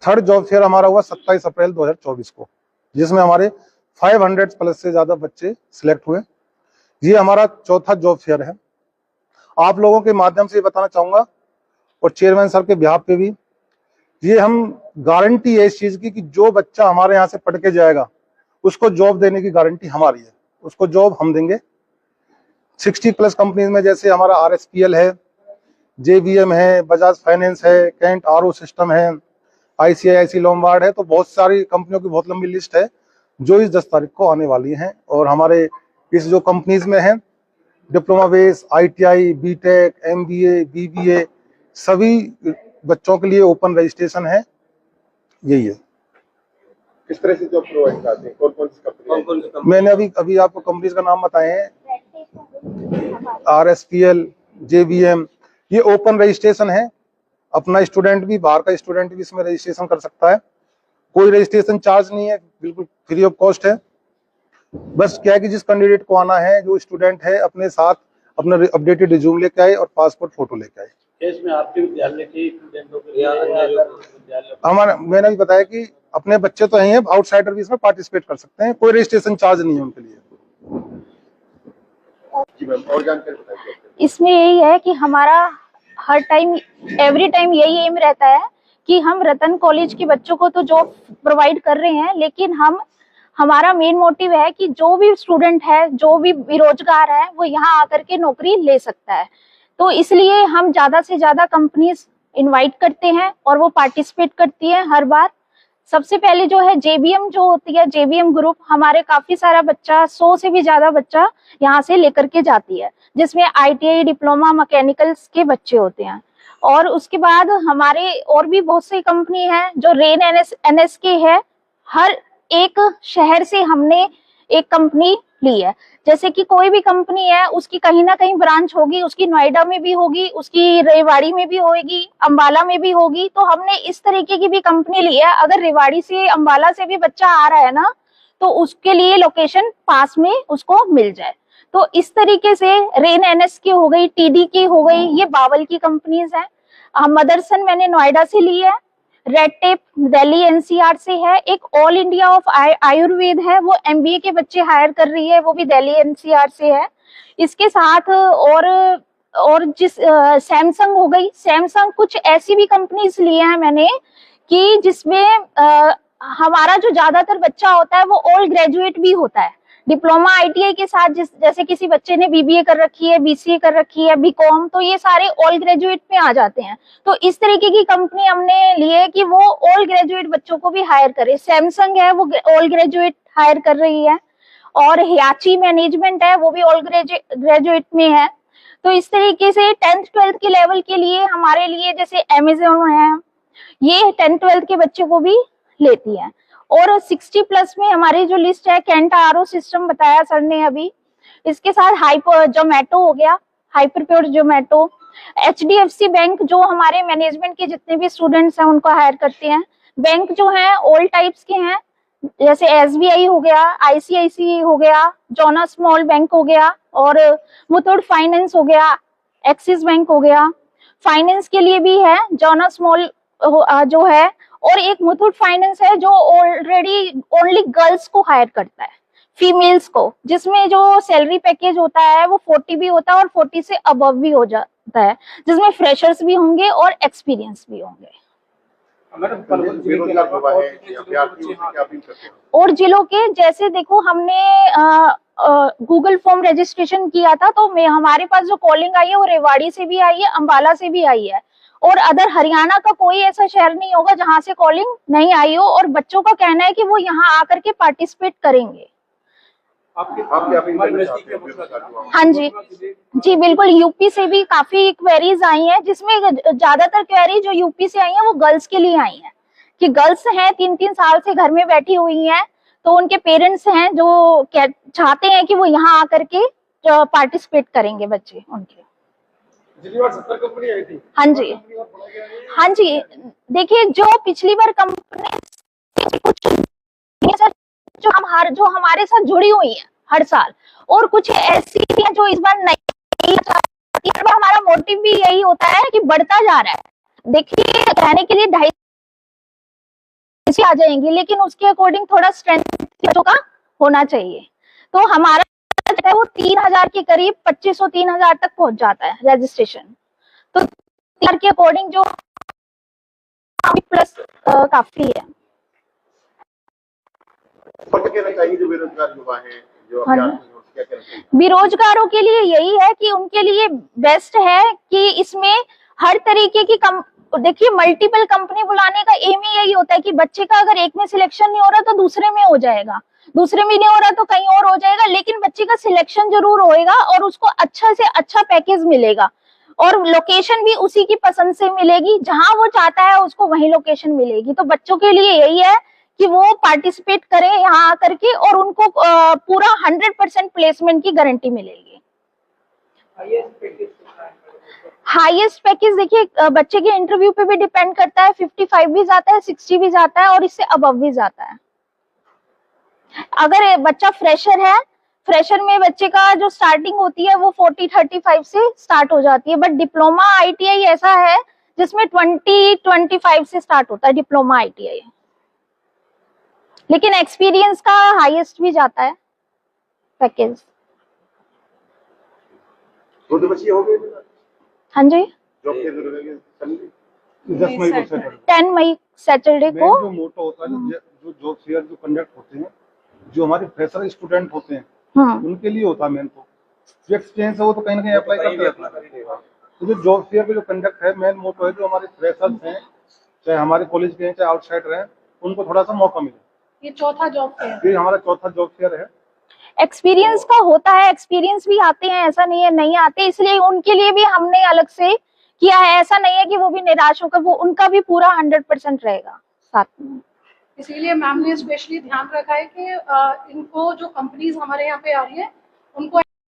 Third job fair हमारा हुआ 27 अप्रैल 2024 को, जिसमें हमारे 500 प्लस से ज्यादा बच्चे सिलेक्ट हुए। ये हमारा चौथा जॉब फेयर है। आप लोगों के माध्यम से बताना चाहूंगा और चेयरमैन सर के बिहाफ पे भी, ये हम गारंटी है इस चीज की कि जो बच्चा हमारे यहाँ से पढ़ के जाएगा उसको जॉब देने की गारंटी हमारी है, उसको जॉब हम देंगे। 60 प्लस कंपनीज में जैसे हमारा RSPL है, JBM है, बजाज फाइनेंस है, कैंट RO सिस्टम है, ICICI लोमबार्ड है, तो बहुत सारी कंपनियों की बहुत लंबी लिस्ट है जो इस 10 तारीख को आने वाली हैं। और हमारे इस जो कंपनीज में है diploma base, ITI, BTech, MBA, BBA सभी बच्चों के लिए ओपन रजिस्ट्रेशन है। यही है। किस तरह से जॉब प्रोवाइड करते हैं, कौन सी कंपनी? मैंने अभी आपको कंपनीज का नाम बताए हैं, RSPL, JBM, ये ओपन रजिस्ट्रेशन है। अपना स्टूडेंट भी, बाहर का स्टूडेंट भी इसमें रजिस्ट्रेशन कर सकता है। कोई रजिस्ट्रेशन चार्ज नहीं है, बिल्कुल फ्री ऑफ कॉस्ट है। बस क्या है कि जिस कैंडिडेट को आना है, जो स्टूडेंट है, अपने साथ अपना अपडेटेड रिज्यूम लेके आए और पासपोर्ट फोटो लेके आए। इसमें आपके विद्यालय के स्टूडेंटों के लिए हमारा, मैंने भी बताया कि अपने बच्चे तो हैं, आउटसाइडर भी इसमें पार्टिसिपेट कर सकते हैं, कोई रजिस्ट्रेशन चार्ज नहीं है उनके लिए। और जानकारी बताइए। इसमें यही है कि हमारा हर टाइम, एवरी टाइम यही एम रहता है कि हम रतन कॉलेज के बच्चों को तो जॉब प्रोवाइड कर रहे हैं, लेकिन हमारा मेन मोटिव है कि जो भी स्टूडेंट है, जो भी बेरोजगार है, वो यहाँ आकर के नौकरी ले सकता है। तो इसलिए हम ज्यादा से ज्यादा कंपनीज इनवाइट करते हैं और वो पार्टिसिपेट करती है हर बार। सबसे पहले जो है JBM जो होती है, JBM ग्रुप, हमारे काफी सारा बच्चा, 100 से भी ज्यादा बच्चा यहाँ से लेकर के जाती है, जिसमें ITI, डिप्लोमा, मैकेनिकल्स के बच्चे होते हैं। और उसके बाद हमारे और भी बहुत सी कंपनी है जो रेन NSK है। हर एक शहर से हमने एक कंपनी ली है। जैसे कि कोई भी कंपनी है, उसकी कहीं ना कहीं ब्रांच होगी, उसकी नोएडा में भी होगी, उसकी रेवाड़ी में भी होगी, अंबाला में भी होगी। तो हमने इस तरीके की भी कंपनी ली है। अगर रेवाड़ी से, अंबाला से भी बच्चा आ रहा है ना, तो उसके लिए लोकेशन पास में उसको मिल जाए। तो इस तरीके से रेन NSK हो गई, TDK हो गई, ये बावल की कंपनीज है। मदरसन मैंने नोएडा से ली है। रेड टेप दिल्ली NCR से है। एक ऑल इंडिया ऑफ आयुर्वेद है, वो MBA के बच्चे हायर कर रही है, वो भी दिल्ली NCR से है। इसके साथ और जिस सैमसंग हो गई, सैमसंग, कुछ ऐसी भी कंपनीज लिए हैं मैंने कि जिसमें हमारा जो ज्यादातर बच्चा होता है वो ऑल ग्रेजुएट भी होता है। डिप्लोमा ITI के साथ जैसे किसी बच्चे ने BBA कर रखी है, BCA कर रखी है, BCom, तो ये सारे ऑल ग्रेजुएट में आ जाते हैं। तो इस तरीके की कंपनी हमने ली है कि वो ऑल ग्रेजुएट बच्चों को भी हायर करे। सैमसंग है, वो ऑल ग्रेजुएट हायर कर रही है। और हियाची मैनेजमेंट है, वो भी ऑल ग्रेजुएट में है। तो इस तरीके से 10th 12th के लेवल के लिए हमारे लिए, जैसे Amazon है, ये 10th 12th के बच्चे को भी लेती है। और 60 प्लस में हमारी जो लिस्ट है, कैंट RO सिस्टम बताया सर ने अभी, इसके साथ हाइपर जोमेटो हो गया, hyper pure Zomato, HDFC bank, जो हमारे मैनेजमेंट के जितने भी स्टूडेंट्स हैं उनको हायर करते हैं। बैंक जो हैं ऑल टाइप्स के हैं, जैसे SBI हो गया, ICICI हो गया, जोना स्मॉल बैंक हो गया, और मुथूट फाइनेंस हो गया, एक्सिस बैंक हो गया। फाइनेंस के लिए भी है जोना स्मॉल जो है, और एक मुथूट फाइनेंस है जो ऑलरेडी ओनली गर्ल्स को हायर करता है, फीमेल्स को, जिसमें जो सैलरी पैकेज होता है वो 40 भी होता है और 40 से अबव भी हो जाता है, जिसमें फ्रेशर्स भी होंगे और एक्सपीरियंस भी होंगे। और जिलों के, जैसे देखो हमने गूगल फॉर्म रजिस्ट्रेशन किया था, तो हमारे पास जो कॉलिंग आई है वो रेवाड़ी से भी आई है, अंबाला से भी आई है, और अदर हरियाणा का कोई ऐसा शहर नहीं होगा जहां से कॉलिंग नहीं आई हो। और बच्चों का कहना है कि वो यहाँ आकर के पार्टिसिपेट करेंगे। हाँ जी बिल्कुल। यूपी से भी काफी क्वेरीज आई हैं, जिसमें ज्यादातर क्वेरी जो यूपी से आई हैं वो गर्ल्स के लिए आई हैं, कि गर्ल्स हैं 3-3 साल से घर में बैठी हुई हैं, तो उनके पेरेंट्स हैं जो चाहते हैं कि वो यहाँ आकर के पार्टिसिपेट करेंगे बच्चे उनके। 70 कंपनी आई थी। हाँ जी देखिए, जो पिछली बार कंपनी कुछ जो हमारे साथ जुड़ी हुई है हर साल, और कुछ ऐसी हैं जो इस बार नहीं चाहती। हमारा मोटिव भी यही होता है कि बढ़ता जा रहा है। देखिए, कहने के लिए 2.5 वैकेंसी आ जाएंगी, लेकिन उसके अकॉर्डिंग थोड़ा स्ट्रेंथ बच्चों का होना चाहिए। तो हमारा है वो 3000 के करीब 2500 3000 तक पहुंच जाता है रजिस्ट्रेशन। तो 3000 के अकॉर्डिंग जो प्लस काफी है। और क्या कहना चाहिए जो बेरोजगार युवा हैं, जो हाँ अभ्यास जी। में हो, क्या कहना चाहिए? बेरोजगारों के लिए यही है कि उनके लिए बेस्ट है कि इसमें हर तरीके की देखिए मल्टीपल कंपनी बुलाने का एम ही यही होता है कि बच्चे का अगर एक में सिलेक्शन नहीं हो रहा तो दूसरे में हो जाएगा, दूसरे में नहीं हो रहा तो कहीं और हो जाएगा, लेकिन बच्चे का सिलेक्शन जरूर होएगा और उसको अच्छा से अच्छा पैकेज मिलेगा और लोकेशन भी उसी की पसंद से मिलेगी, जहां वो चाहता है उसको वही लोकेशन मिलेगी। तो बच्चों के लिए यही है कि वो पार्टिसिपेट करें यहाँ आकर के और उनको पूरा 100% प्लेसमेंट की गारंटी मिलेगी। हाईएस्ट पैकेज देखिए बच्चे के इंटरव्यू पे भी डिपेंड करता है, 55 भी जाता है, 60 भी जाता है और इससे अबव भी जाता है। अगर बच्चा फ्रेशर है, फ्रेशर में बच्चे का जो स्टार्टिंग होती है वो 40-35 से स्टार्ट हो जाती है, बट डिप्लोमा आईटीआई ऐसा है जिसमें 20-25 से स्टार्ट होता है डिप्लोमा आईटीआई, लेकिन एक्सपीरियंस का हाईएस्ट भी जाता है पैकेज। छोटे बच्चे हो गए हाँ जी, जॉब के जरूरत है 10 मई को सैटरडे 10 मई सैटरडे को जो मोटो होता है, जो जॉब फेयर जो कंडक्ट होते हैं, जो हमारे फ्रेशर स्टूडेंट होते हैं उनके लिए होता है मेन। तो जो एक्सपीरियंस है वो तो कहीं ना कहीं अप्लाई करते रहते हैं। तो जो जॉब फेयर का जो कंडक्ट है मेन मोटो है जो हमारे फ्रेशर्स हैं, चाहे हमारे कॉलेज के हैं चाहे आउटसाइडर हैं, उनको थोड़ा सा मौका मिले। ये चौथा जॉब फेयर, ये हमारा चौथा जॉब फेयर है। एक्सपीरियंस का होता है, एक्सपीरियंस भी आते हैं, ऐसा नहीं है नहीं आते, इसलिए उनके लिए भी हमने अलग से किया है। ऐसा नहीं है कि वो भी निराश होकर, वो उनका भी पूरा 100% रहेगा साथ में। इसीलिए मैम ने स्पेशली ध्यान रखा है कि इनको जो कंपनीज हमारे यहाँ पे आ रही है उनको